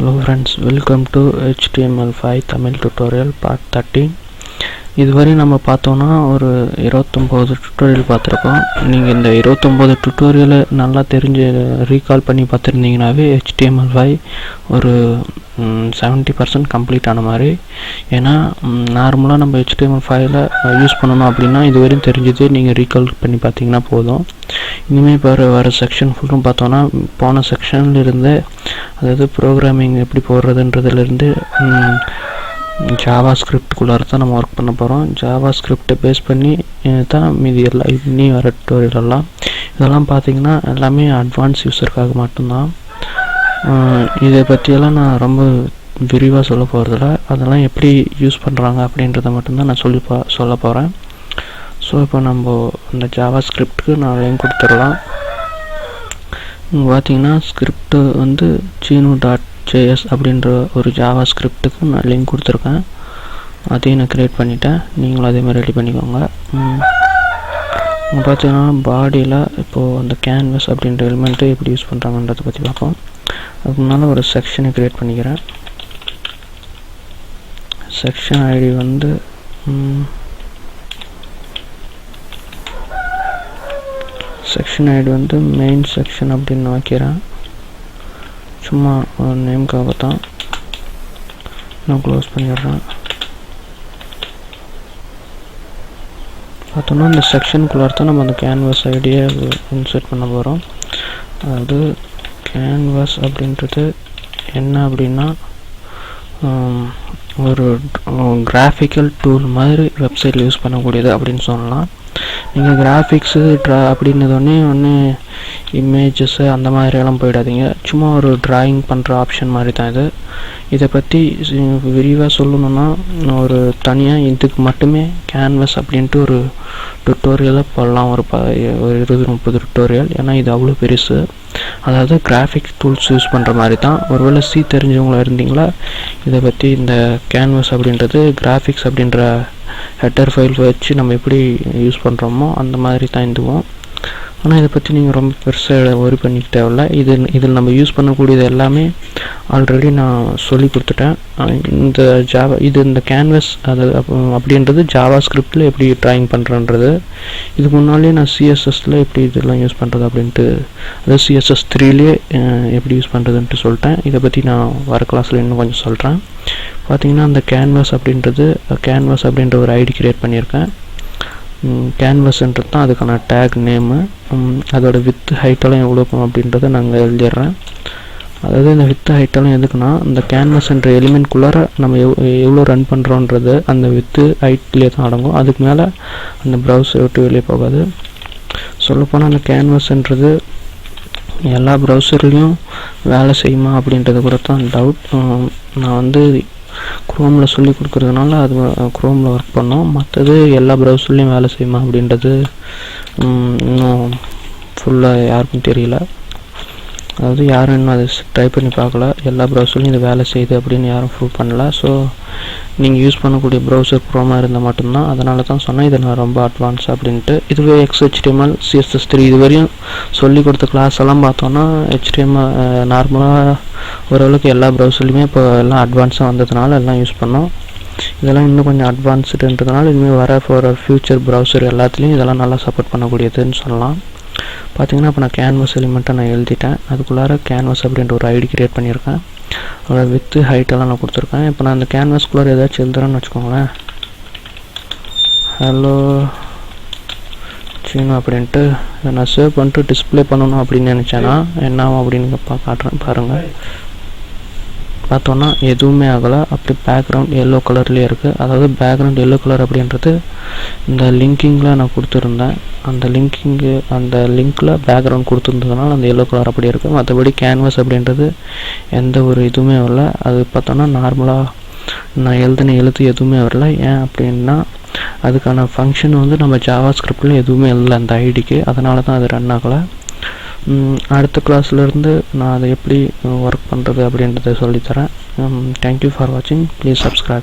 Hello friends, welcome to HTML5 Tamil tutorial part 13. இதுவரை நம்ம பார்த்தோம்னா ஒரு 29 டுட்டோரியல் பார்த்துருக்கோம். நீங்கள் இந்த 29 டுட்டோரியலை நல்லா தெரிஞ்சு ரீகால் பண்ணி பார்த்துருந்தீங்கன்னாவே HTML5 ஒரு 70% கம்ப்ளீட் ஆன மாதிரி. ஏன்னா நார்மலாக நம்ம HTML5ல யூஸ் பண்ணணும் அப்படின்னா இதுவரையும் தெரிஞ்சது நீங்கள் ரீகால் பண்ணி பார்த்தீங்கன்னா போதும். இனிமேல் இப்போ வர செக்ஷன் ஃபுல்லும் பார்த்தோன்னா போன செக்ஷன்லேருந்து, அதாவது ப்ரோக்ராமிங் எப்படி போடுறதுன்றதுலேருந்து ஜாவா ஸ்கிரிப்டுக்குள்ளார தான் நம்ம ஒர்க் பண்ண போகிறோம். ஜாவா ஸ்கிரிப்டை பேஸ் பண்ணி தான் மீதி எல்லாம் இன்னி வர டுட்டோரியலெல்லாம் இதெல்லாம் பார்த்திங்கன்னா எல்லாமே அட்வான்ஸ் யூஸருக்காக மட்டும்தான். இதை பற்றியெல்லாம் நான் ரொம்ப விரிவாக சொல்ல போகிறதில்ல. அதெல்லாம் எப்படி யூஸ் பண்ணுறாங்க அப்படின்றத மட்டும்தான் நான் சொல்ல போகிறேன். ஸோ இப்போ நம்ம இந்த ஜாவா ஸ்கிரிப்டுக்கு நான் லிங்க் கொடுத்துடலாம். இங்கே பார்த்தீங்கன்னா ஸ்கிரிப்டு வந்து Chino.js அப்படின்ற ஒரு ஜாவா ஸ்கிரிப்டுக்கு நான் லிங்க் கொடுத்துருக்கேன். அதையும் நான் க்ரியேட் பண்ணிட்டேன். நீங்களும் அதே மாதிரி ரெடி பண்ணிக்கோங்க. இங்கே பார்த்தீங்கன்னா பாடியில் இப்போது அந்த கேன்வஸ் அப்படின்ற எலிமெண்ட்டு எப்படி யூஸ் பண்ணுறாங்கன்றதை பற்றி பார்ப்போம். அதுக்கு முன்னால் ஒரு செக்ஷனை க்ரியேட் பண்ணிக்கிறேன். செக்ஷன் ஐடி வந்து செக்ஷன் ஐடி வந்து மெயின் செக்ஷன் அப்படின்னு நான் வைக்கிறேன். சும்மா ஒரு நேம்காக தான் நான் க்ளோஸ் பண்ணிடுறேன். பார்த்தோன்னா இந்த செக்ஷனுக்குள்ளார தான் நம்ம அந்த கேன்வஸ் ஐடியை இன்சர்ட் பண்ண போகிறோம். அதாவது கேன்வஸ் அப்படின்றது என்ன அப்படின்னா ஒரு கிராஃபிக்கல் டூல் மாதிரி வெப்சைட்டில் யூஸ் பண்ணக்கூடியது அப்படின்னு சொல்லலாம். நீங்கள் கிராஃபிக்ஸு அப்படின்னதோடனே இமேஜஸ்ஸு அந்த மாதிரியெல்லாம் போயிடாதீங்க. சும்மா ஒரு ட்ராயிங் பண்ணுற ஆப்ஷன் மாதிரி தான் இது. இதை பற்றி விரிவாக சொல்லணுன்னா ஒரு தனியாக இதுக்கு மட்டுமே கேன்வஸ் அப்படின்ட்டு ஒரு டுட்டோரியலை போடலாம். ஒரு 20-30 டுட்டோரியல். ஏன்னா இது அவ்வளோ பெருசு. அதாவது கிராஃபிக்ஸ் டூல்ஸ் யூஸ் பண்ணுற மாதிரி தான். ஒருவேளை சி தெரிஞ்சவங்களா இருந்தீங்களா இதை பற்றி, இந்த கேன்வஸ் அப்படின்றது கிராஃபிக்ஸ் அப்படின்ற ஹெட்டர் ஃபைல் வச்சு நம்ம எப்படி யூஸ் பண்ணுறோமோ அந்த மாதிரி தான் இதுவும். ஆனால் இதை பற்றி நீங்கள் ரொம்ப பெருசாக ஒரி பண்ணிக்க தேவையில்ல. இதில் நம்ம யூஸ் பண்ணக்கூடியது எல்லாமே ஆல்ரெடி நான் சொல்லி கொடுத்துட்டேன். இந்த கேன்வஸ் அது அப்படின்றது ஜாவா ஸ்கிரிப்டில் எப்படி ட்ராயிங் பண்ணுறன்றது. இதுக்கு முன்னாலே நான் சிஎஸ்எஸில் எப்படி இதெல்லாம் யூஸ் பண்ணுறது அப்படின்ட்டு, அதாவது CSS 3லேயே எப்படி யூஸ் பண்ணுறதுன்ட்டு சொல்லிட்டேன். இதை பற்றி நான் வர கிளாஸில் இன்னும் கொஞ்சம் சொல்கிறேன். பார்த்திங்கன்னா அந்த கேன்வஸ் அப்படின்ற ஒரு ஐடி க்ரியேட் பண்ணியிருக்கேன். கேன்வஸ்ன்றது தான் அதுக்கான டேக் நேமு. அதோட வித் ஹைட்டெல்லாம் எவ்வளோ அப்படின்றத நாங்கள் எழுதிடுறேன். அதாவது இந்த வித் ஹைட்டெல்லாம் எதுக்குன்னா, இந்த கேன்வஸ்ன்ற எலிமெண்ட்குள்ளார நம்ம எவ்வளோ ரன் பண்ணுறோன்றது அந்த வித்து ஹைட்லேயே தான் அடங்கும். அதுக்கு மேலே அந்த ப்ரௌசர் விட்டு வெளியே போகாது. சொல்லப்போனால் அந்த கேன்வஸ்ன்றது எல்லா ப்ரௌசர்லேயும் வேலை செய்யுமா அப்படின்றது கூட தான் டவுட். நான் வந்து குரோமில் சொல்லி கொடுக்குறதுனால அது குரோமில் ஒர்க் பண்ணோம். மற்றது எல்லா ப்ரௌசர்லேயும் வேலை செய்யுமா அப்படின்றது இன்னும் ஃபுல்லாக யாருக்கும் தெரியல. அதாவது யாரும் இன்னும் அதை ட்ரை பண்ணி பார்க்கல. எல்லா ப்ரௌசர்லையும் இது வேலை செய்யுது அப்படின்னு யாரும் ப்ரூவ் பண்ணல. ஸோ நீங்கள் யூஸ் பண்ணக்கூடிய ப்ரௌசர் குரோமாக இருந்தால் மட்டும்தான். அதனால தான் சொன்னேன் இது நான் ரொம்ப அட்வான்ஸ் அப்படின்ட்டு. இதுவே XHTML CSS 3 இதுவரையும் சொல்லி கொடுத்த கிளாஸ் எல்லாம் பார்த்தோன்னா HTML நார்மலாக ஓரளவுக்கு எல்லா ப்ரௌசர்லையுமே இப்போ எல்லாம் அட்வான்ஸாக வந்ததுனால எல்லாம் யூஸ் பண்ணோம். இதெல்லாம் இன்னும் கொஞ்சம் அட்வான்ஸ்டுன்றதுனால இனிமேல் வர ஃபியூச்சர் ப்ரௌசர் எல்லாத்துலேயும் இதெல்லாம் நல்லா சப்போர்ட் பண்ணக்கூடியதுன்னு சொல்லலாம். பார்த்திங்கன்னா இப்போ நான் கேன்வஸ் எலிமெண்ட்டை நான் எழுதிட்டேன். அதுக்குள்ளார கேன்வஸ் அப்படின்ற ஒரு ஐடி க்ரியேட் பண்ணியிருக்கேன். அதோட வித்து ஹைட்டெல்லாம் நான் கொடுத்துருக்கேன். இப்போ நான் அந்த கேன்வஸ்குள்ளார ஏதாச்சும் எழுதுறேன்னு வச்சுக்கோங்களேன். ஹலோ சீனோ அப்படின்ட்டு நான் சேவ் பண்ணிட்டு டிஸ்பிளே பண்ணணும் அப்படின்னு நினச்சேன்னா என்ன ஆகும் அப்படின்னு காட்டுறேன் பாருங்கள். பார்த்தோன்னா எதுவுமே ஆகலை. அப்படி பேக்ரவுண்ட் எல்லோ கலர்லேயே இருக்குது. அதாவது பேக்ரவுண்ட் எல்லோ கலர் அப்படின்றது இந்த லிங்கிங்கில் நான் கொடுத்துருந்தேன். அந்த லிங்க்கில் பேக்ரவுண்ட் கொடுத்துருந்ததுனால அந்த எல்லோ கலர் அப்படியே இருக்குது. மற்றபடி கேன்வஸ் அப்படின்றது எந்த ஒரு இதுவுமே வரல. அது பார்த்தோன்னா நார்மலாக நான் எழுதின எழுத்து எதுவுமே வரல. ஏன் அப்படின்னா அதுக்கான ஃபங்க்ஷன் வந்து நம்ம ஜாவா ஸ்கிரிப்டில் எதுவுமே இல்லை அந்த ஐடிக்கு. அதனால தான் அது ரன் ஆகலை. அடுத்த கிளாஸ்லேருந்து நான் அதை எப்படி ஒர்க் பண்ணுறது அப்படின்றத சொல்லித்தரேன். தேங்க்யூ ஃபார் வாட்சிங். Please subscribe.